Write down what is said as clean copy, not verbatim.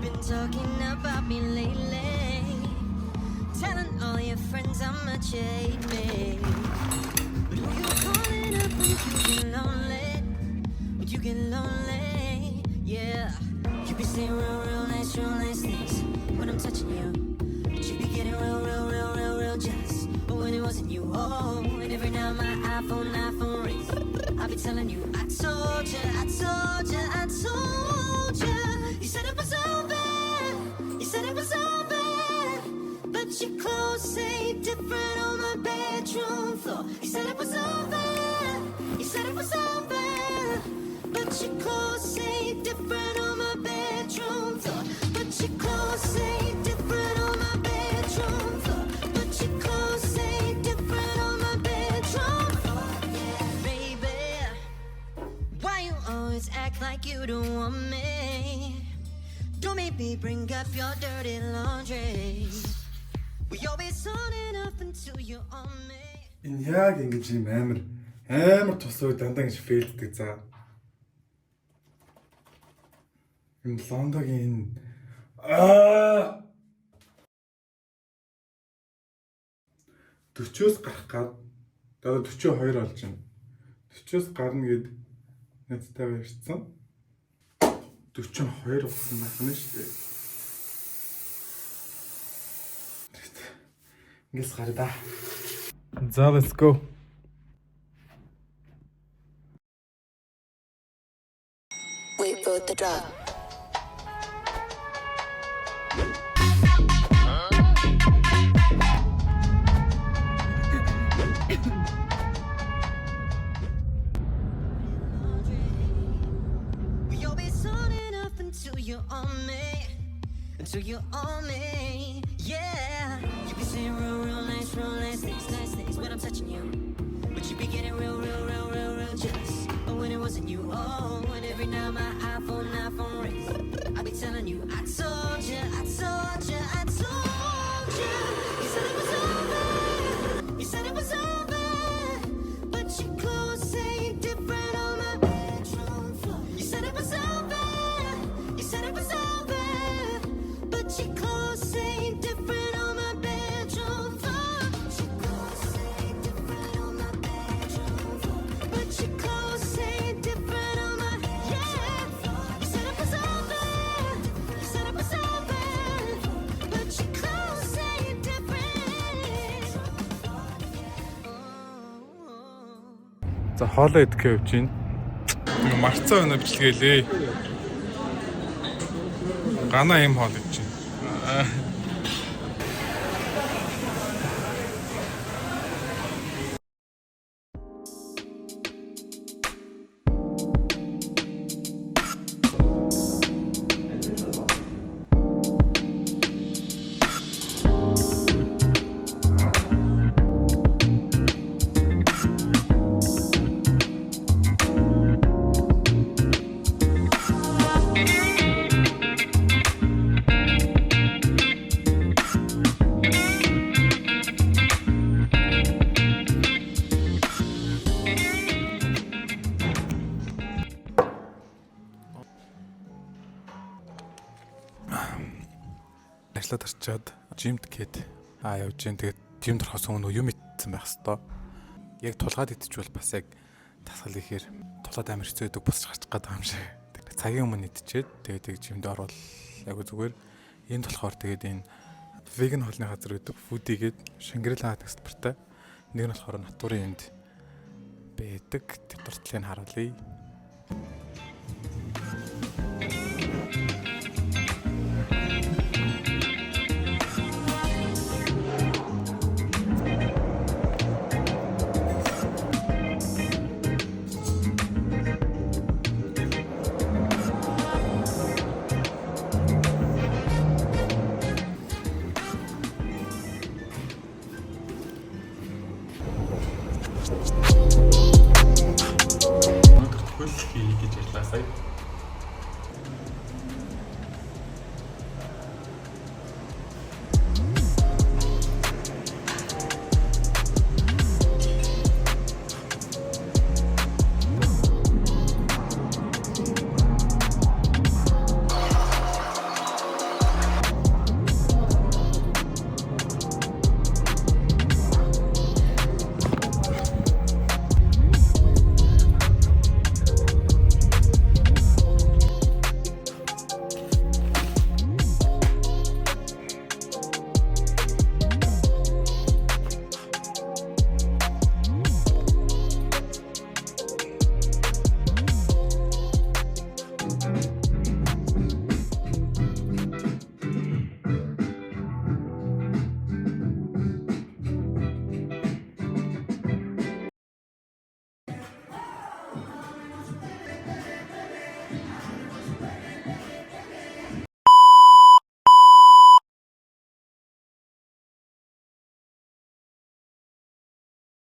been talking about me lately, telling all your friends how much you hate me. But who you calling up when you get lonely? When you get lonely, yeah. You be saying real nice things when I'm touching you. But you be getting real jealous. But when it wasn't you, oh, and every now my iPhone rings, I'll be telling you, I told you. You said it was over, but your clothes say different on my bedroom floor. You said it was over, but your clothes say different on my bedroom floor. But your clothes say different on my bedroom floor. But your clothes say different on my bedroom floor. Yeah, baby, why you always act like you don't want me? Don't make me bring up your dirty laundry. We always on and off until you're on me. Энэ яг ингэж юм амар тус үе дандаа ингэж фейлддэг за. Энэ лондогийн 40-оос гарах гад одоо 42 болж байна. 40-оос гарна гэд надтайгаа ирсэн. 42 болсон байна шүү дээ. Ингээс гараа да. За let's go. Wait for the drop. We always on and off until you're on me. Until you're on me, yeah. You be saying real nice things when I'm touching you. But you be getting real jealous. But when it wasn't you, oh, and every now my iPhone rings, I'll be telling you, I told you. You said it was over, but your clothes say different on my bedroom floor. You said it was over, but your clothes say different on my bedroom floor. Your clothes say different on my bedroom floor. But your clothes say different on my floor. You said it was over, but your clothes say different. За хоолоо идэх явж байна. Марцаа өнө бичлэгэлээ. Гана юм хоол идэж байна. Ажлаад арчаад жимд гээд явж гин. Тэгээд жимд орохоос өмнө юм итсэн байх хэвээр. Яг тулгаад идчихвэл бас яг тасгал ихээр тулгаад амар хэцүү байдаг босч гарчих гээд байгаа юм шиг. Цагийн өмнө идчихэд тэгээд жимд орвол яг зүгээр энд болохоор тэгээд энэ веган хоолны газар гэдэг фудигээд Шангрила тестпертэй. Нэг нь болохоор натурын энд байдаг. Тэр дуртлыг харуулъя. Хөл хийх гэж байлаа сая.